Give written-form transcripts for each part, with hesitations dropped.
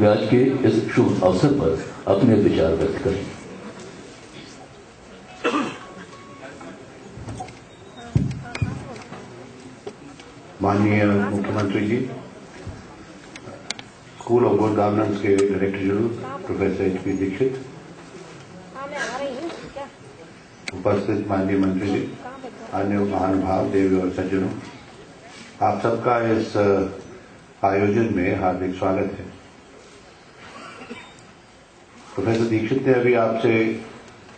आज के इस शुभ अवसर पर अपने विचार व्यक्त करें। माननीय मुख्यमंत्री ji, school of good governance के director general professor H P. Dikshit, उपस्थित माननीय मंत्री जी, अन्य महानुभाव, देवी और सज्जनों, आप सबका इस आयोजन में हार्दिक स्वागत है। प्रोफेसर दीक्षित ने अभी आपसे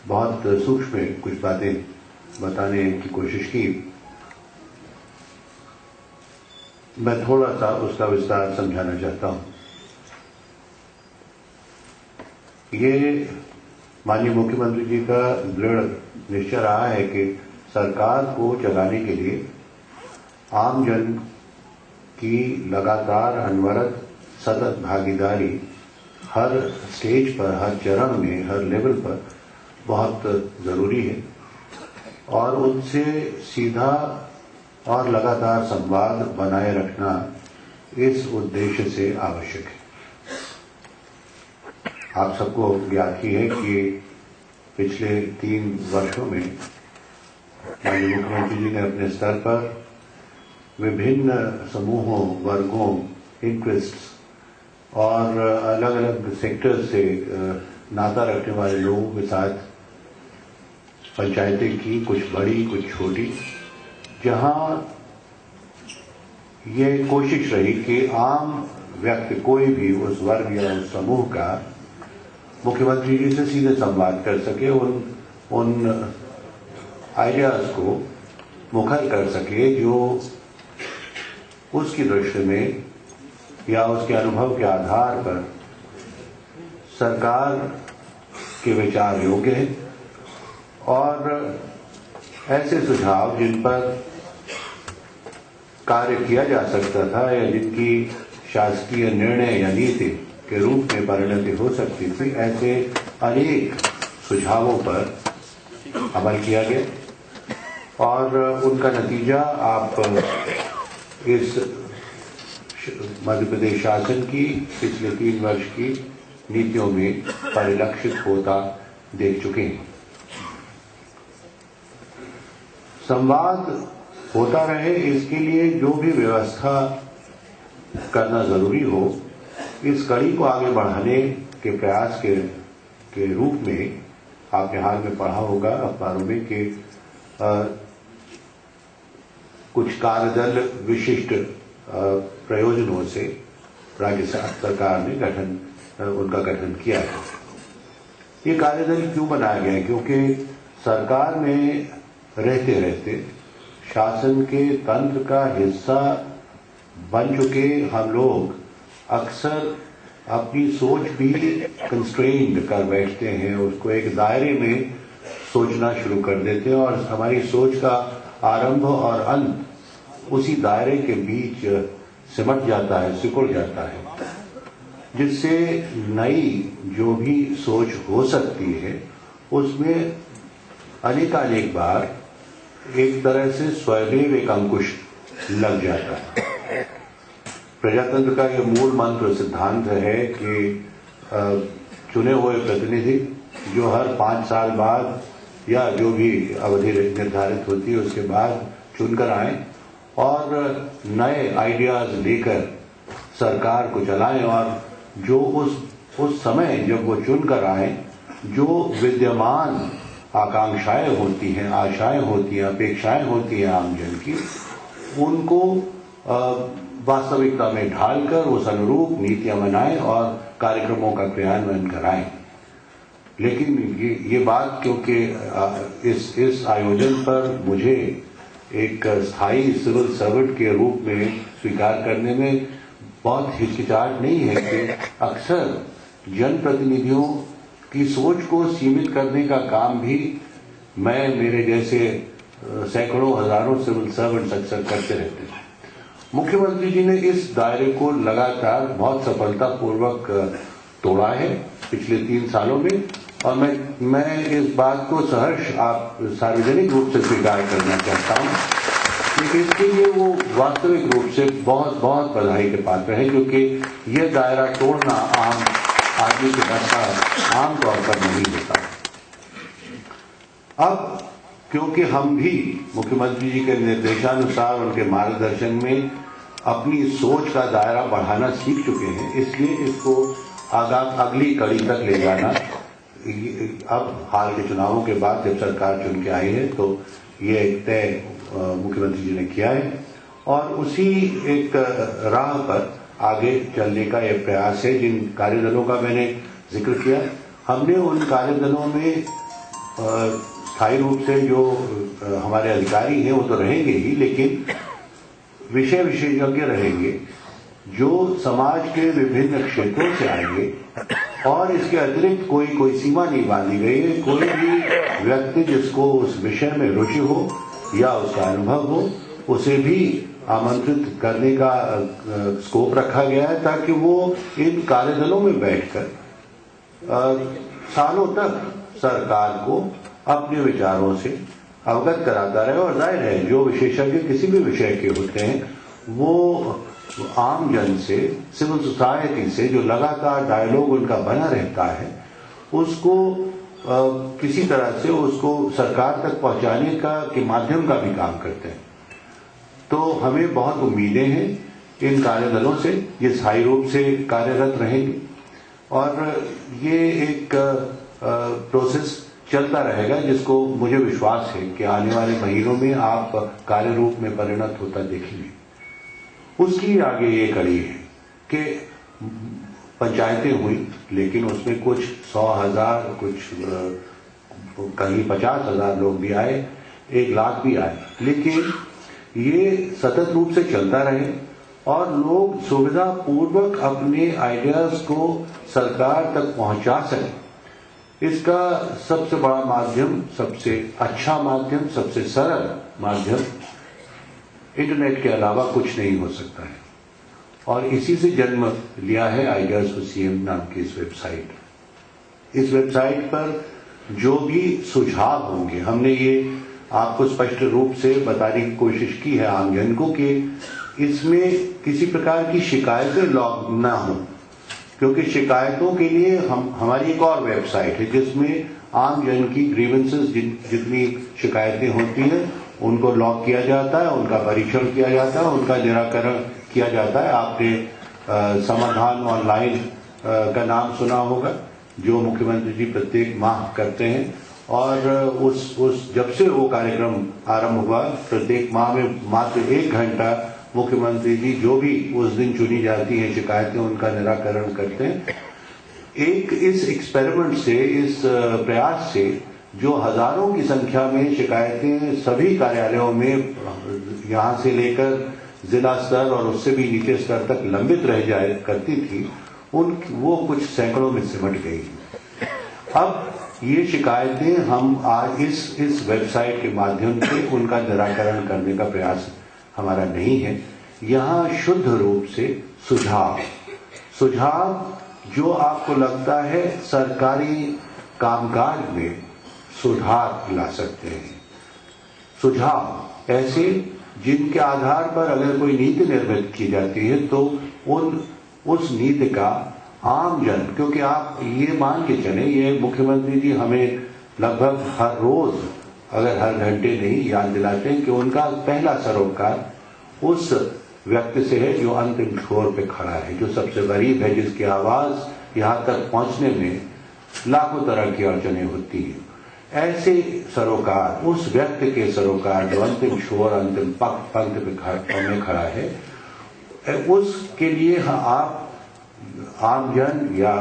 बहुत सूक्ष्म कुछ बातें बताने की कोशिश की। मैं थोड़ा सा उसका विस्तार समझाना चाहता हूं। ये माननीय मुख्यमंत्री जी का दृढ़ निश्चय रहा है कि सरकार को चलाने के लिए आम जन की लगातार अनवरत सतत भागीदारी हर स्टेज पर, हर चरण में, हर लेवल पर बहुत जरूरी है और उनसे सीधा और लगातार संवाद बनाए रखना इस उद्देश्य से आवश्यक है। आप सबको ज्ञात ही है कि पिछले 3 वर्षों में माननीय मुख्यमंत्री जी ने अपने स्तर पर विभिन्न समूहों, वर्गों, इंटरेस्ट्स और अलग अलग सेक्टर से नाता रखने वाले लोगों के साथ पंचायतें की, कुछ बड़ी कुछ छोटी, जहां ये कोशिश रही कि आम व्यक्ति कोई भी उस वर्ग या उस समूह का मुख्यमंत्री जी से सीधे संवाद कर सके, उन आइडियाज को मुखर कर सके जो उसकी दृष्टि में या उसके अनुभव के आधार पर सरकार के विचार योग्य है और ऐसे सुझाव जिन पर कार्य किया जा सकता था या जिनकी शासकीय निर्णय या नीति के रूप में परिणति हो सकती थी, ऐसे अनेक सुझावों पर अमल किया गया और उनका नतीजा आप इस मध्य प्रदेश शासन की पिछले 3 वर्ष की नीतियों में परिलक्षित होता देख चुके हैं। संवाद होता रहे, इसके लिए जो भी व्यवस्था करना जरूरी हो, इस कड़ी को आगे बढ़ाने के प्रयास के रूप में आपने हाल में पढ़ा होगा अखबारों में कि कुछ कार्यदल विशिष्ट प्रयोजनों से राज्य सरकार ने उनका गठन किया है। ये कार्यदल क्यों बनाया गया है? क्योंकि सरकार में रहते रहते शासन के तंत्र का हिस्सा बन चुके हम लोग अक्सर अपनी सोच भी कंस्ट्रेन्ड कर बैठते हैं, उसको एक दायरे में सोचना शुरू कर देते हैं और हमारी सोच का आरंभ और अंत उसी दायरे के बीच सिमट जाता है, सिकुड़ जाता है, जिससे नई जो भी सोच हो सकती है उसमें अनेकानेक बार एक तरह से स्वयं एक अंकुश लग जाता है। प्रजातंत्र का ये मूल मंत्र सिद्धांत है कि चुने हुए प्रतिनिधि जो हर 5 साल बाद या जो भी अवधि निर्धारित होती है उसके बाद चुनकर आए और नए आइडियाज लेकर सरकार को चलाएं और जो उस समय जब वो चुनकर आए, जो विद्यमान आकांक्षाएं होती हैं, आशाएं होती हैं, अपेक्षाएं होती हैं आम जन की, उनको वास्तविकता में ढालकर उस अनुरूप नीतियां बनाएं और कार्यक्रमों का क्रियान्वयन कराएं। लेकिन ये बात क्योंकि इस आयोजन पर मुझे एक स्थायी सिविल सर्वेंट के रूप में स्वीकार करने में बहुत हिचकिचाहट नहीं है कि अक्सर जनप्रतिनिधियों की सोच को सीमित करने का काम भी मेरे जैसे सैकड़ों हजारों सिविल सर्वेंट्स अक्सर करते रहते हैं। मुख्यमंत्री जी ने इस दायरे को लगातार बहुत सफलतापूर्वक तोड़ा है पिछले 3 सालों में और मैं इस बात को सहर्ष आप सार्वजनिक रूप से स्वीकार करना चाहता हूं लेकिन इसके लिए वो वास्तविक रूप से बहुत बहुत बधाई के पात्र है, क्योंकि ये दायरा तोड़ना आम आदमी के बस का आमतौर पर नहीं होता। अब क्योंकि हम भी मुख्यमंत्री जी के निर्देशानुसार उनके मार्गदर्शन में अपनी सोच का दायरा बढ़ाना सीख चुके हैं, इसलिए इसको अगली कड़ी तक ले जाना अब हाल के चुनावों के बाद जब सरकार चुन के आई है तो ये एक तय मुख्यमंत्री जी ने किया है और उसी एक राह पर आगे चलने का यह प्रयास है। जिन कार्यदलों का मैंने जिक्र किया, हमने उन कार्यदलों में स्थायी रूप से जो हमारे अधिकारी हैं वो तो रहेंगे ही, लेकिन विषय विशेषज्ञ रहेंगे जो समाज के विभिन्न क्षेत्रों से आएंगे और इसके अतिरिक्त कोई सीमा नहीं बांधी गई है। कोई भी व्यक्ति जिसको उस विषय में रुचि हो या उसका अनुभव हो उसे भी आमंत्रित करने का स्कोप रखा गया है, ताकि वो इन कार्यदलों में बैठकर सालों तक सरकार को अपने विचारों से अवगत कराता रहे। और जाहिर है जो विशेषज्ञ किसी भी विषय के होते हैं वो आम जन से, सिविल सोसाइटी से जो लगातार डायलॉग उनका बना रहता है उसको किसी तरह से उसको सरकार तक पहुंचाने का के माध्यम का भी काम करते हैं। तो हमें बहुत उम्मीदें हैं इन कार्यदलों से, ये स्थायी रूप से कार्यरत रहेंगे और ये एक प्रोसेस चलता रहेगा जिसको मुझे विश्वास है कि आने वाले महीनों में आप कार्य रूप में परिणत होता देखेंगे। उसकी आगे ये कड़ी है कि पंचायतें हुई, लेकिन उसमें कुछ 100,000, कुछ कहीं 50,000 लोग भी आए, 1 लाख भी आए, लेकिन ये सतत रूप से चलता रहे और लोग सुविधा पूर्वक अपने आइडियाज को सरकार तक पहुंचा सकें। इसका सबसे बड़ा माध्यम, सबसे अच्छा माध्यम, सबसे सरल माध्यम इंटरनेट के अलावा कुछ नहीं हो सकता है और इसी से जन्म लिया है आइडियाज फॉर सीएम नाम की इस वेबसाइट। इस वेबसाइट पर जो भी सुझाव होंगे, हमने ये आपको स्पष्ट रूप से बताने की कोशिश की है आमजन को कि इसमें किसी प्रकार की शिकायतें लॉग ना हो, क्योंकि शिकायतों के लिए हमारी एक और वेबसाइट है जिसमें आम जन की ग्रीवेंसेस जितनी शिकायतें होती हैं उनको लॉग किया जाता है, उनका परीक्षण किया जाता है, उनका निराकरण किया जाता है। आपने समाधान ऑनलाइन का नाम सुना होगा जो मुख्यमंत्री जी प्रत्येक माह करते हैं और उस जब से वो कार्यक्रम आरंभ हुआ प्रत्येक माह में मात्र 1 घंटा मुख्यमंत्री जी जो भी उस दिन चुनी जाती हैं शिकायतें उनका निराकरण करते हैं। एक इस एक्सपेरिमेंट से, इस प्रयास से जो हजारों की संख्या में शिकायतें सभी कार्यालयों में यहाँ से लेकर जिला स्तर और उससे भी नीचे स्तर तक लंबित रह जाए करती थी, वो कुछ सैकड़ों में सिमट गई। अब ये शिकायतें हम आज इस वेबसाइट के माध्यम से उनका निराकरण करने का प्रयास हमारा नहीं है। यहाँ शुद्ध रूप से सुझाव जो आपको लगता है सरकारी कामकाज में सुधार ला सकते हैं, सुझाव ऐसे जिनके आधार पर अगर कोई नीति निर्मित की जाती है तो उस नीति का आम जन, क्योंकि आप ये मान के चले ये मुख्यमंत्री जी हमें लगभग हर रोज अगर हर घंटे नहीं याद दिलाते हैं कि उनका पहला सरोकार उस व्यक्ति से है जो अंतिम छोर पे खड़ा है, जो सबसे गरीब है, जिसकी आवाज यहाँ तक पहुंचने में लाखों तरह की अड़चने होती हैं। ऐसे सरोकार, उस व्यक्ति के सरोकार जो अंतिम छोर, अंतिम पंक्ति पे खड़ा है, उसके लिए आप आमजन या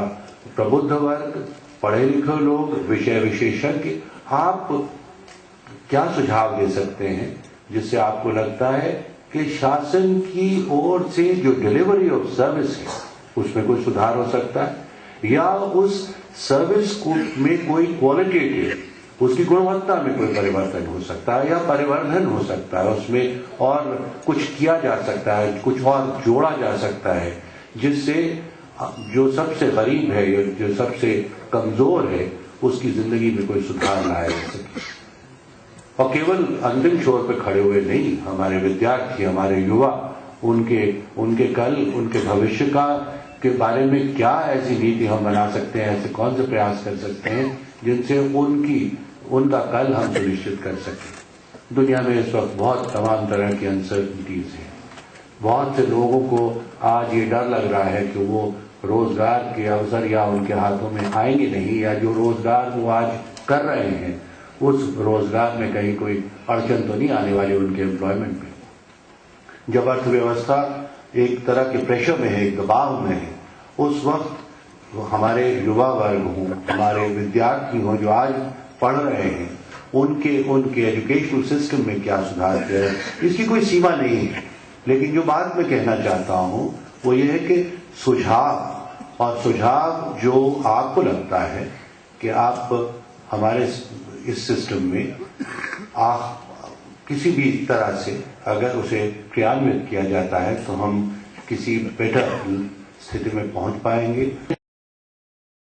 प्रबुद्ध वर्ग, पढ़े लिखे लोग, विषय विशेषज्ञ, आप क्या सुझाव दे सकते हैं जिससे आपको लगता है कि शासन की ओर से जो डिलीवरी ऑफ सर्विस है उसमें कोई सुधार हो सकता है या उस सर्विस में कोई क्वालिटेटिव, उसकी गुणवत्ता में कोई परिवर्तन हो सकता है या परिवर्धन हो सकता है, उसमें और कुछ किया जा सकता है, कुछ और जोड़ा जा सकता है जिससे जो सबसे गरीब है या जो सबसे कमजोर है उसकी जिंदगी में कोई सुधार लाया जा सके। और केवल अंतिम छोर पे खड़े हुए नहीं, हमारे विद्यार्थी, हमारे युवा, उनके कल, उनके भविष्य के बारे में क्या ऐसी नीति हम बना सकते हैं, ऐसे कौन से प्रयास कर सकते हैं जिनसे उनका कल हम सुनिश्चित कर सकें। दुनिया में इस वक्त बहुत तमाम तरह की अनसर्टनिटीज हैं। बहुत से लोगों को आज ये डर लग रहा है कि वो रोजगार के अवसर या उनके हाथों में आएंगे नहीं, या जो रोजगार वो आज कर रहे हैं उस रोजगार में कहीं कोई अड़चन तो नहीं आने वाली उनके एम्प्लॉयमेंट में। जब अर्थव्यवस्था एक तरह के प्रेशर में है, एक दबाव में है, उस वक्त हमारे युवा वर्ग हों, हमारे विद्यार्थी हों जो आज पढ़ रहे हैं, उनके एजुकेशनल सिस्टम में क्या सुधार किया है, इसकी कोई सीमा नहीं है। लेकिन जो बात मैं कहना चाहता हूं वो ये है कि सुझाव जो आपको लगता है कि आप हमारे इस सिस्टम में किसी भी तरह से अगर उसे क्रियान्वित किया जाता है तो हम किसी बेटर स्थिति में पहुंच पाएंगे।